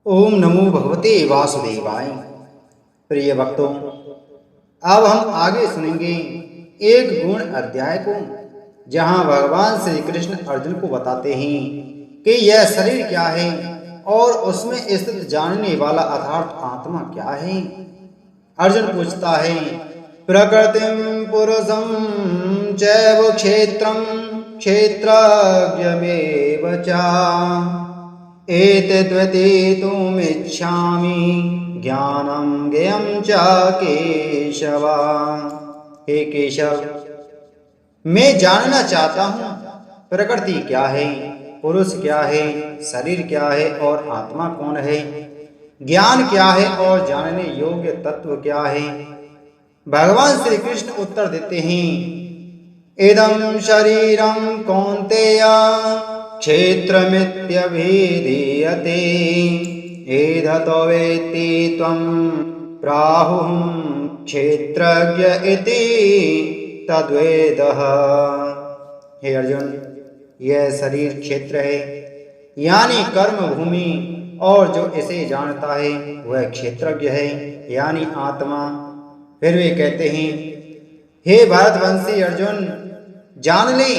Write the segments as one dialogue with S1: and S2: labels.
S1: ओम नमो भगवते वासुदेवाय। प्रिय भक्तों, अब हम आगे सुनेंगे एक गुण अध्याय को, जहां भगवान श्री कृष्ण अर्जुन को बताते हैं कि यह शरीर क्या है और उसमें स्थित जानने वाला अर्थात आत्मा क्या है। अर्जुन पूछता है, प्रकृतिम पुरुषम चैव क्षेत्रम क्षेत्रज्ञमेव च एतद्वेदितुमिच्छामि ज्ञानं ज्ञेयं च केशव। हे केशव, मैं जानना चाहता हूँ प्रकृति क्या है, पुरुष क्या है, शरीर क्या है और आत्मा कौन है, ज्ञान क्या है और जानने योग्य तत्व क्या है। भगवान श्री कृष्ण उत्तर देते हैं, इदं शरीरं कौन्तेय क्षेत्रमित्यभिधीयते एततो वेत्ति त्वं प्राहुः क्षेत्रज्ञ इति तद्वेदः। हे अर्जुन, यह शरीर क्षेत्र है यानी कर्म भूमि, और जो इसे जानता है वह क्षेत्रज्ञ है यानी आत्मा। फिर वे कहते हैं, हे भरतवंशी अर्जुन, जान ले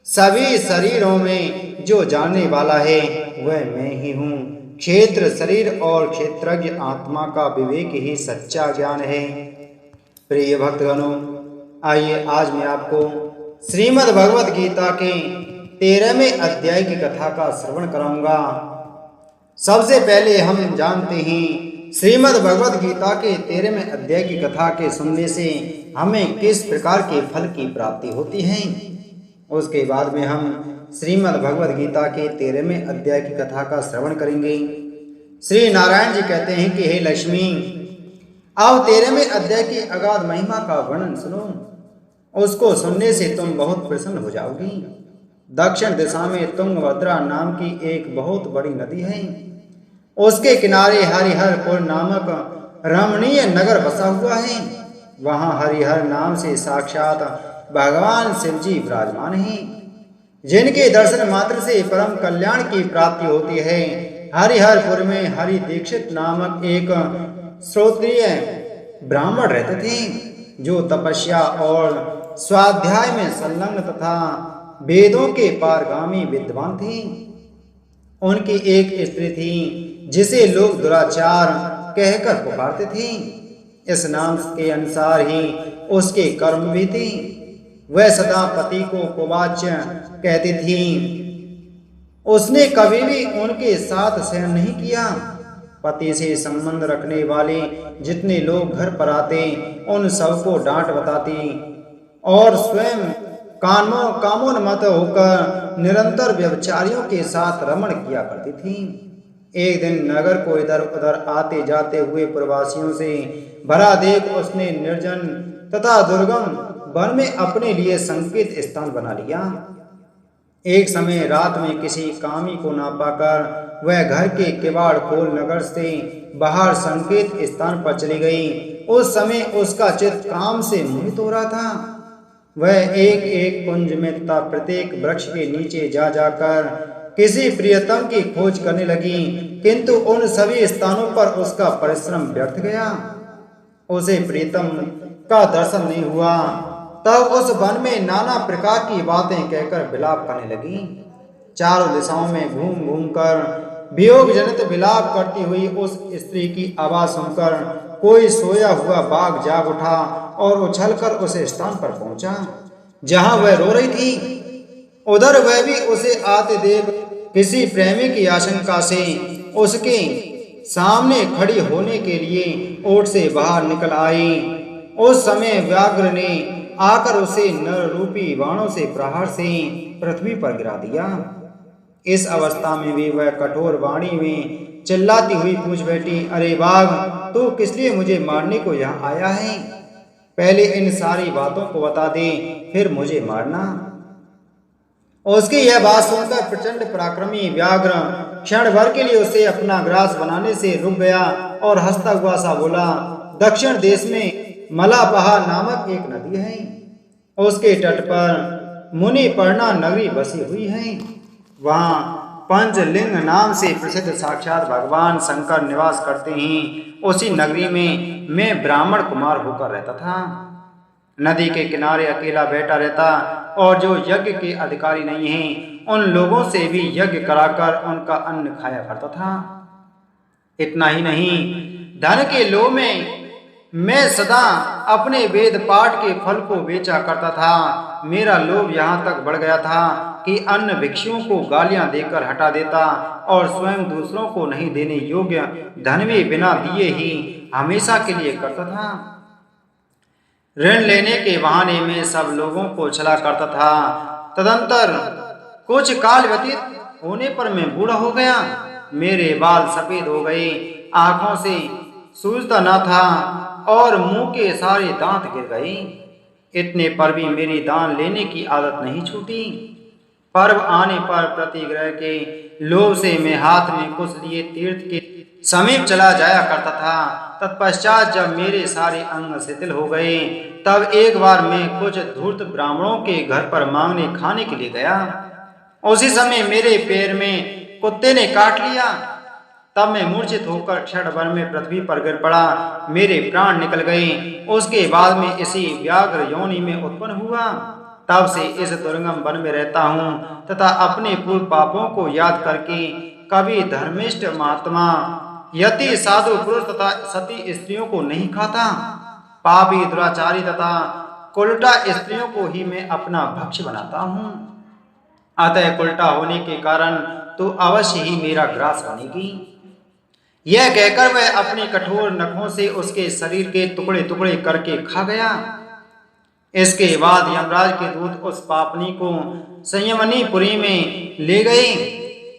S1: सभी शरीरों में जो जानने वाला है वह मैं ही हूँ। क्षेत्र शरीर और क्षेत्रज्ञ आत्मा का विवेक ही सच्चा ज्ञान है। प्रिय भक्तगणों, आइए आज मैं आपको श्रीमद् भगवत गीता के 13वें अध्याय की कथा का श्रवण कराऊंगा। सबसे पहले हम जानते हैं श्रीमद् भगवत गीता के 13वें अध्याय की कथा के सुनने से हमें किस प्रकार के फल की प्राप्ति होती है। उसके बाद में हम श्रीमद् भगवत गीता के 13वें अध्याय की कथा का श्रवण करेंगे। श्री नारायण जी कहते हैं कि हे लक्ष्मी, अब 13वें अध्याय की अगाध महिमा का वर्णन सुनो। उसको सुनने से तुम बहुत प्रसन्न हो जाओगी। दक्षिण दिशा में तुंगभद्रा नाम की एक बहुत बड़ी नदी है। उसके किनारे हरिहरपुर नामक रमणीय नगर बसा हुआ है। वहां हरिहर नाम से साक्षात भगवान शिव जी विराजमान हैं, जिनके दर्शन मात्र से परम कल्याण की प्राप्ति होती है। हरिहरपुर में हरि दीक्षित नामक एक श्रोत्रिय ब्राह्मण रहते थे, जो तपस्या और स्वाध्याय में संलग्न तथा वेदों के पारगामी विद्वान थे। उनकी एक स्त्री थी जिसे लोग दुराचार कहकर पुकारते थे। इस नाम के अनुसार ही उसके कर्म भी थे। वह सदा पति को कुवाच्य कहती थी। उसने कभी भी उनके साथ सहन नहीं किया। पति से संबंध रखने वाले जितने लोग घर पर आते उन सबको डांट बताती और स्वयं कामोन्मत्त होकर निरंतर व्यभिचारियों के साथ रमण किया करती थी। एक दिन नगर को इधर उधर आते जाते हुए प्रवासियों से भरा देख उसने निर्जन तथा दुर्गम वन में अपने लिए संकेत स्थान बना लिया। एक समय रात में किसी कामी को ना पाकर वह घर के किवाड़ खोल नगर से बाहर संकेत स्थान पर चली गई। उस समय उसका चित्त काम से मोहित हो रहा था। वह एक एक कुंज में तथा प्रत्येक वृक्ष के नीचे जा जाकर किसी प्रियतम की खोज करने लगी, किंतु उन सभी स्थानों पर उसका परिश्रम व्यर्थ गया। उसे प्रियतम का दर्शन नहीं हुआ। तब उस वन में नाना प्रकार की बातें कहकर विलाप करने लगी। चारों दिशाओं में घूम घूम कर वियोग जनित विलाप करती हुई उस स्त्री की आवाज सुनकर कोई सोया हुआ बाघ जाग उठा और उछलकर उस स्थान पर पहुंचा जहां वह रो रही थी। उधर वह भी उसे आते देख किसी प्रेमी की आशंका से उसके सामने खड़ी होने के लिए ओट से बाहर निकल आई। उस समय व्याघ्र ने आकर उसे नर रूपी बाणों से प्रहार से पृथ्वी पर गिरा दिया। इस अवस्था में भी वह कठोर वाणी में चिल्लाती हुई पूछ बैठी, अरे बाघ, तू किस लिए मुझे मारने को यहाँ आया है? पहले इन सारी बातों को बता दे, फिर मुझे मारना। उसकी यह बात सुनकर प्रचंड पराक्रमी व्याघ्र क्षण भर के लिए उसे अपना ग्रास बनाने से रुक गया और हंसता हुआ सा बोला, दक्षिण देश में मलापहा नामक एक नदी है। उसके तट पर मुनि पर्णा नगरी बसी हुई है। वहां पंचलिंग नाम से प्रसिद्ध साक्षात भगवान शंकर निवास करते हैं, उसी नगरी में मैं ब्राह्मण कुमार होकर रहता था। नदी के किनारे अकेला बैठा रहता और जो यज्ञ के अधिकारी नहीं हैं, उन लोगों से भी यज्ञ कराकर उनका अन्न खाया करता था। इतना ही नहीं, धन के लोभ में मैं सदा अपने वेद पाठ के फल को बेचा करता था। मेरा लोभ यहाँ तक बढ़ गया था कि अन्य भिक्षुओं को गालियां देकर हटा देता और स्वयं दूसरों को नहीं देने योग्य धन भी बिना दिए ही हमेशा के लिए करता था। ऋण लेने के बहाने में सब लोगों को छला करता था। तदंतर कुछ काल व्यतीत होने पर मैं बूढ़ा हो गया। मेरे बाल सफेद हो गए, आंखों से सूझता न था और मुंह के सारे दांत गिर गए। इतने पर भी मेरी दान लेने की आदत नहीं छूटी। पर्व आने पर प्रतिग्रह के लोभ से मैं हाथ में कुछ लिए तीर्थ के समीप चला जाया करता था। तत्पश्चात जब मेरे सारे अंग शिथिल हो गए, तब एक बार मैं कुछ धूर्त ब्राह्मणों के घर पर मांगने खाने के लिए गया। उसी समय मेरे पैर में कुत्ते ने काट लिया। तब मैं मूर्छित होकर क्षण भर में पृथ्वी पर गिर पड़ा। मेरे प्राण निकल गए। उसके बाद में इसी व्याघ्र योनि में उत्पन्न हुआ। तब से इस दुर्गम वन में रहता हूँ तथा अपने पूर्व पापों को याद करके कभी धर्मिष्ठ महात्मा, यति, साधु पुरुष तथा सती स्त्रियों को नहीं खाता। पापी, दुराचारी तथा कुलटा स्त्रियों को ही मैं अपना भक्ष्य बनाता हूँ। अतः कुलटा होने के कारण तो अवश्य ही मेरा ग्रास बनेगी। यह कहकर वह अपने कठोर नखों से उसके शरीर के टुकड़े टुकड़े करके खा गया। इसके बाद यमराज के दूत उस पापनी को संयमनीपुरी में ले गए।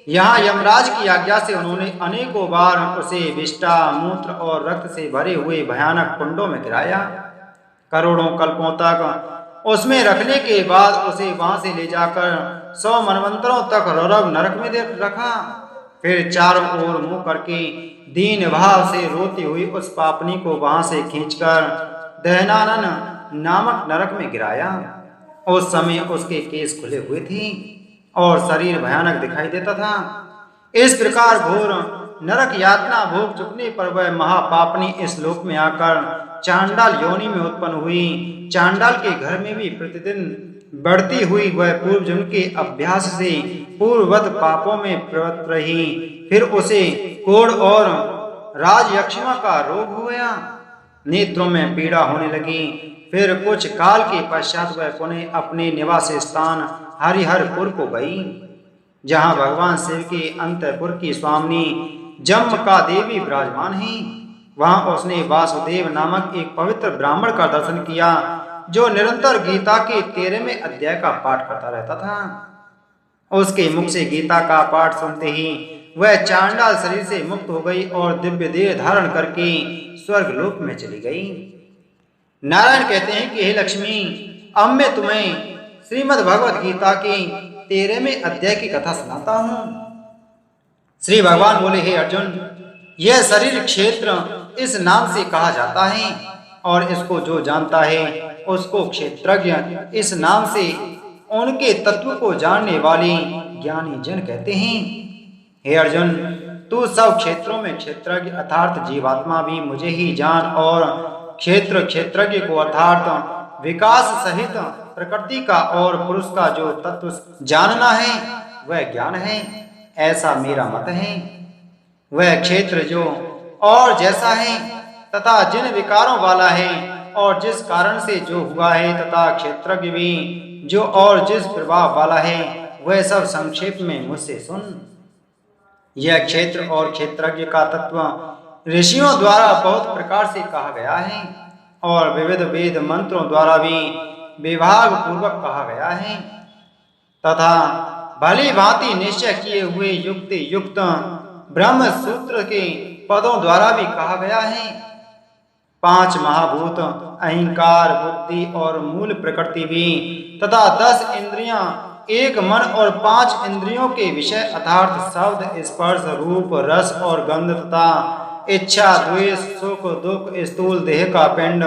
S1: यहाँ यमराज की आज्ञा से उन्होंने अनेकों बार उसे विष्ठा, मूत्र और रक्त से भरे हुए भयानक कुंडों में गिराया। करोड़ों कल्पों तक उसमें रखने के बाद उसे वहां से ले जाकर 100 मनवंतरों तक रौरव नरक में रखा। फिर चारों ओर मुंह करके दीन भाव से रोती हुई उस पापनी को वहां से खींचकर दहनानन नामक नरक में गिराया। उस समय उसके केस खुले हुए थे और शरीर भयानक दिखाई देता था। इस प्रकार घोर नरक यातना भोग चुकने पर वह महापापनी इस लोक में आकर चांडाल योनि में उत्पन्न हुई। चांडाल के घर में भी प्रतिदिन बढ़ती हुई वह पूर्व जन्म के अभ्यास से पूर्ववत पापों में प्रवृत्त रही। फिर उसे कोढ़ और राजयक्षमा का रोग हो गया। नेत्रों में पीड़ा होने लगी। फिर कुछ काल के पश्चात वह पुनः अपने निवास स्थान हरिहरपुर को गई, जहाँ भगवान शिव के अंतपुर की स्वामिनी जम्मका देवी विराजमान है। वहां उसने वासुदेव नामक एक पवित्र ब्राह्मण का दर्शन किया, जो निरंतर गीता के 13वें अध्याय का पाठ करता रहता था। उसके मुख से गीता का पाठ सुनते ही वह चांडाल शरीर से मुक्त हो गई और दिव्य देह धारण करके स्वर्गलोक में चली गई। नारायण कहते हैं कि हे लक्ष्मी, अब मैं तुम्हें श्रीमद् भगवत गीता के 13वें अध्याय की कथा सुनाता हूँ। श्री भगवान बोले, हे अर्जुन, यह शरीर क्षेत्र इस नाम से कहा जाता है और इसको जो जानता है उसको क्षेत्रज्ञ इस नाम से उनके तत्व को जानने वाले ज्ञानी जन कहते हैं। हे अर्जुन, तू सब क्षेत्रों में क्षेत्रज्ञ अर्थात जीवात्मा भी मुझे ही जान और क्षेत्रज्ञ को अर्थात विकास सहित प्रकृति का और पुरुष का जो तत्व जानना है वह ज्ञान है, ऐसा मेरा मत है। वह क्षेत्र जो और जैसा है तथा जिन विकारों वाला है और जिस कारण से जो हुआ है, तथा क्षेत्रज्ञ भी जो और जिस प्रभाव वाला है, वह सब संक्षेप में मुझसे सुन। यह क्षेत्र और क्षेत्रज्ञ का तत्व ऋषियों द्वारा बहुत प्रकार से कहा गया है और विविध वेद मंत्रों द्वारा भी विभाग पूर्वक कहा गया है तथा भली भांति निश्चय किए हुए युक्ति युक्त ब्रह्म सूत्र के पदों द्वारा भी कहा गया है। 5 महाभूत अहंकार, बुद्धि और मूल प्रकृति भी तथा 10 इंद्रियां, 1 मन और 5 इंद्रियों के विषय अर्थात शब्द, स्पर्श, रूप, रस और गंध तथा इच्छा, द्वेष, सुख, दुख, स्थूल देह का पिंड,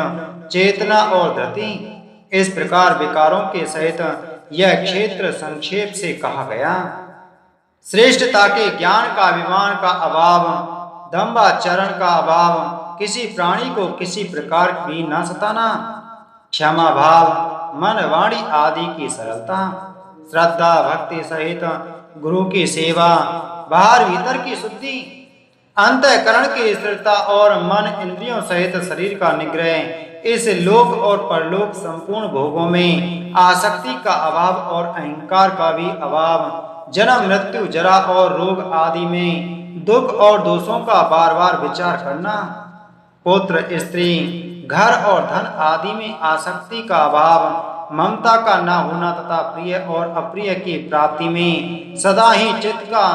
S1: चेतना और धृति, इस प्रकार विकारों के सहित यह क्षेत्र संक्षेप से कहा गया। श्रेष्ठता के ज्ञान का अभिमान का अभाव, दंभाचरण का अभाव, किसी प्राणी को किसी प्रकार भी न सताना, क्षमा भाव, मन वाणी आदि की सरलता, श्रद्धा भक्ति सहित गुरु की सेवा, बाहर भीतर की शुद्धि, अंतःकरण की स्थिरता और मन इंद्रियों सहित शरीर का निग्रह, इस लोक और परलोक संपूर्ण भोगों में आसक्ति का अभाव और अहंकार का भी अभाव, जन्म मृत्यु जरा और रोग आदि में दुख और दोषों का बार बार विचार करना, पुत्र स्त्री घर और धन आदि में आसक्ति का अभाव, ममता का न होना तथा प्रिय और अप्रिय की प्राप्ति में सदा ही चित्त का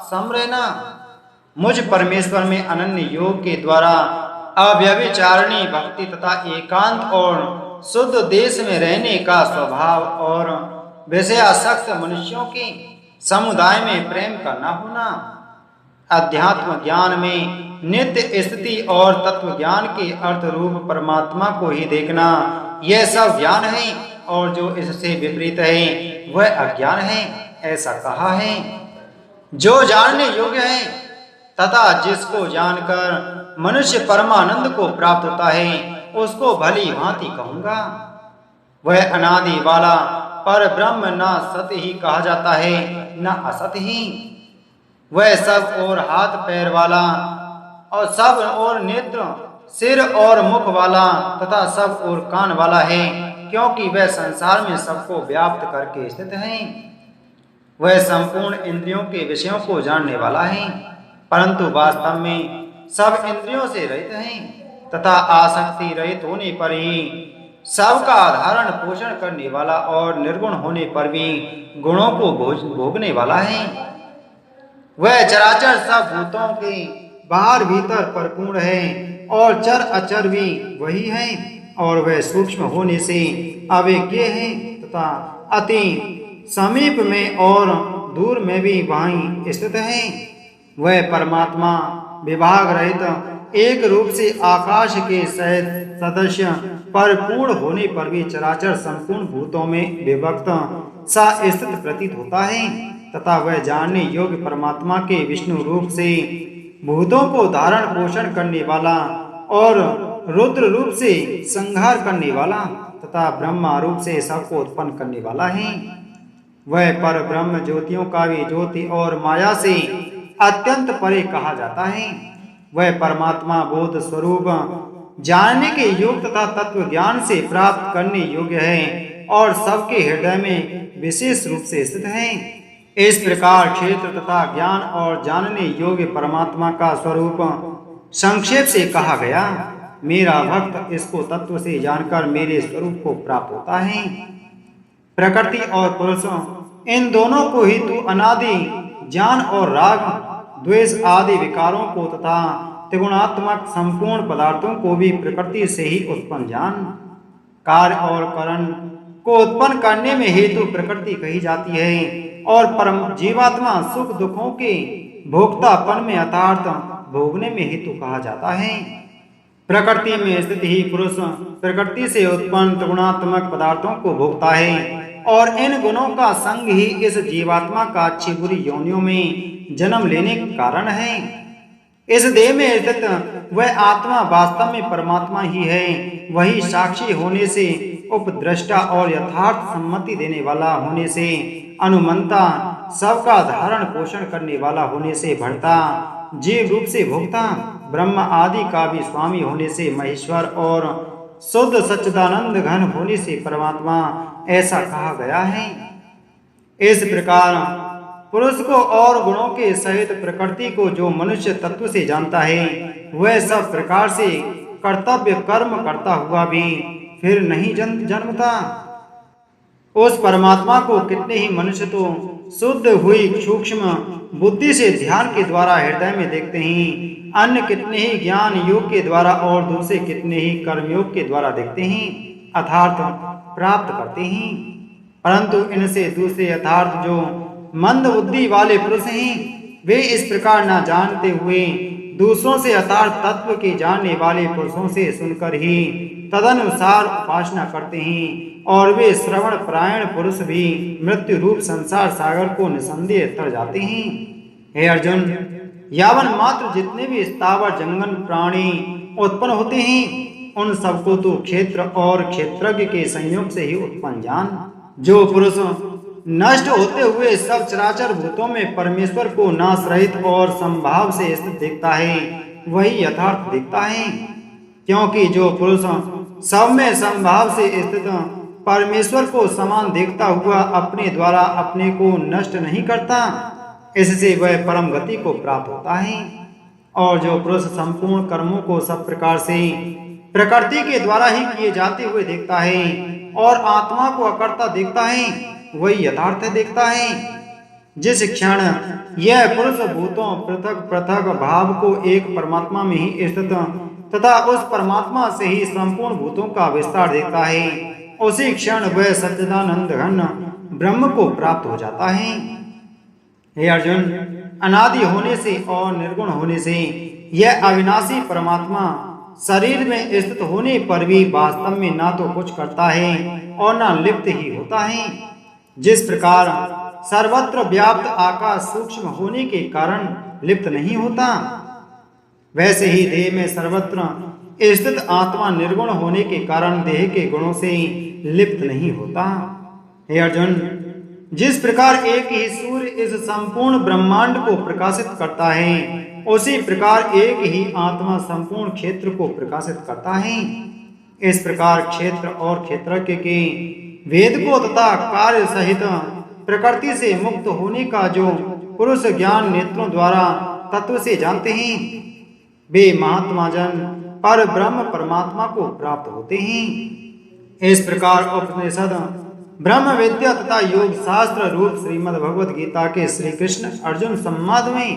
S1: सम रहना, मुझ परमेश्वर में अनन्य योग के द्वारा अव्यभिचारिणी भक्ति तथा एकांत और शुद्ध देश में रहने का स्वभाव और विषयासक्त मनुष्यों के समुदाय में प्रेम का न होना, अध्यात्म ज्ञान में नित्य स्थिति और तत्व ज्ञान के अर्थ रूप परमात्मा को ही देखना, यह सब ज्ञान है और जो इससे विपरीत है वह अज्ञान है, ऐसा कहा है। जो जानने योग्य है तथा जिसको जानकर मनुष्य परमानंद को प्राप्त होता है उसको भली भांति कहूंगा। वह अनादि वाला पर ब्रह्म न सत ही कहा जाता है न असत ही। वह सब और हाथ पैर वाला और सब और नेत्र सिर और मुख वाला तथा सब और कान वाला है, क्योंकि वह संसार में सबको व्याप्त करके स्थित है। वह संपूर्ण इंद्रियों के विषयों को जानने वाला है, परंतु वास्तव में सब इंद्रियों से रहित हैं तथा आसक्ति रहित होने पर ही सबका धारण पोषण करने वाला और निर्गुण होने पर भी गुणों को भोगने वाला है। वह चराचर सब भूतों के बाहर भीतर परिपूर्ण है और चर अचर भी वही है, और वह सूक्ष्म होने से अवेज्ञ है तथा अति समीप में और दूर में भी वहीं स्थित है। वह परमात्मा विभाग रहित एक रूप से आकाश के सदस्य परिपूर्ण होने पर भी चराचर संपूर्ण भूतों में विभक्त सा स्थित प्रतीत होता है तथा वह जानने योग्य परमात्मा के विष्णु रूप से भूतों को धारण पोषण करने वाला और रुद्र रूप से संहार करने वाला तथा ब्रह्मा रूप से सबको उत्पन्न करने वाला है। वह पर ब्रह्म ज्योतियों का भी ज्योति और माया से अत्यंत परे कहा जाता है। वह परमात्मा बोध स्वरूप जानने के योग्य तथा तत्व ज्ञान से प्राप्त करने योग्य है और सबके हृदय में विशेष रूप से स्थित है। इस प्रकार क्षेत्र तथा ज्ञान और जानने योग्य परमात्मा का स्वरूप संक्षेप से कहा गया। मेरा भक्त इसको तत्व से जानकर मेरे स्वरूप को प्राप्त होता है। प्रकृति और पुरुष इन दोनों को ही तू अनादि ज्ञान और राग द्वेष आदि विकारों को तथा त्रिगुणात्मक संपूर्ण पदार्थों को भी प्रकृति से ही उत्पन्न जान। कार्य और करण को उत्पन्न करने में हेतु प्रकृति कही जाती है और परम जीवात्मा सुख दुखों के भोक्तापन में अर्थात भोगने में हेतु कहा जाता है। प्रकृति में स्थित ही पुरुष प्रकृति से उत्पन्न त्रिगुणात्मक पदार्थों को भोगता है और इन गुणों का संग ही इस जीवात्मा का अच्छी बुरी योनियों में जन्म लेने का कारण है। इस देह में स्थित वह आत्मा वास्तव में परमात्मा ही है। वही साक्षी होने से उपद्रष्टा और यथार्थ सम्मति देने वाला होने से अनुमंता, सबका धारण पोषण करने वाला होने से भरता, जीव रूप से भोक्ता, ब्रह्म आदि का भी स्वामी होने से महेश्वर और शुद्ध सच्चिदानंद घन होने से परमात्मा, ऐसा कहा गया है। इस प्रकार पुरुष को और गुणों के सहित प्रकृति को जो मनुष्य तत्व से जानता है वह सब प्रकार से कर्तव्य कर्म करता हुआ भी फिर नहीं जन्मता। उस परमात्मा को कितने ही मनुष्य तो शुद्ध हुई सूक्ष्म बुद्धि से ध्यान के द्वारा हृदय में देखते हैं, अन्य कितने ही ज्ञान योग के द्वारा और दूसरे कितने ही कर्मयोग के द्वारा देखते हैं अर्थात प्राप्त करते हैं। परंतु इनसे दूसरे यथार्थ जो मंद बुद्धि वाले पुरुष हैं वे इस प्रकार न जानते हुए दूसरों से यथार्थ तत्व के जानने वाले पुरुषों से सुनकर ही तदनुसार उपासना करते हैं, और वे श्रवण परायण पुरुष भी मृत्यु रूप संसार सागर को निसंदेह तर जाते हैं। हे अर्जुन, यावन मात्र जितने भी स्थावर जंगम प्राणी उत्पन्न होते हैं, उन सबको तो क्षेत्र और क्षेत्रज्ञ के संयोग से ही उत्पन्न जान। जो पुरुष नष्ट होते हुए सब चराचर भूतों में परमेश्वर को नाश रहित और संभाव से स्थित देखता है, वही यथार्थ देखता है। क्योंकि जो पुरुष सब में संभाव से स्थित परमेश्वर को समान देखता हुआ अपने द्वारा अपने को नष्ट नहीं करता, इससे वह परम गति को प्राप्त होता है। और जो पुरुष संपूर्ण कर्मों को सब प्रकार से प्रकृति के द्वारा ही किए जाते हुए देखता है और आत्मा को अकर्ता देखता है, वही यथार्थ देखता है। जिस क्षण यह पुरुष भूतों पृथक पृथक भाव को एक परमात्मा में ही स्थित तथा उस परमात्मा से ही संपूर्ण भूतों का विस्तार देखता है, उसी क्षण वह सच्चिदानंद घन ब्रह्म को प्राप्त हो जाता है। हे अर्जुन, अनादि होने से और निर्गुण होने से यह अविनाशी परमात्मा शरीर में स्थित होने पर भी वास्तव में ना तो कुछ करता है और ना लिप्त ही होता है। जिस प्रकार सर्वत्र व्याप्त आकाश सूक्ष्म होने के कारण लिप्त नहीं होता, वैसे ही देह में सर्वत्र स्थित आत्मा निर्गुण होने के कारण देह के गुणों से लिप्त नहीं होता। हे अर्जुन, जिस प्रकार एक ही सूर्य इस संपूर्ण ब्रह्मांड को प्रकाशित करता है, उसी प्रकार एक ही आत्मा संपूर्ण क्षेत्र को प्रकाशित करता है। इस प्रकार क्षेत्र और क्षेत्रज्ञ के वेद को तथा कार्य सहित प्रकृति से मुक्त होने का जो पुरुष ज्ञान नेत्रों द्वारा तत्व से जानते हैं, वे महात्मा जन पर ब्रह्म परमात्मा को प्राप्त होते हैं। इस प्रकार उपनिषद ब्रह्म विद्या तथा योग शास्त्र रूप श्रीमद् भगवद गीता के श्री कृष्ण अर्जुन संवाद में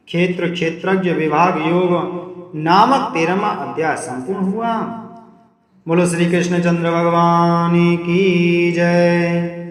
S1: क्षेत्र क्षेत्रज्ञ विभाग योग नामक 13वां अध्याय संपूर्ण हुआ। बोलो श्री कृष्ण चंद्र भगवान की जय।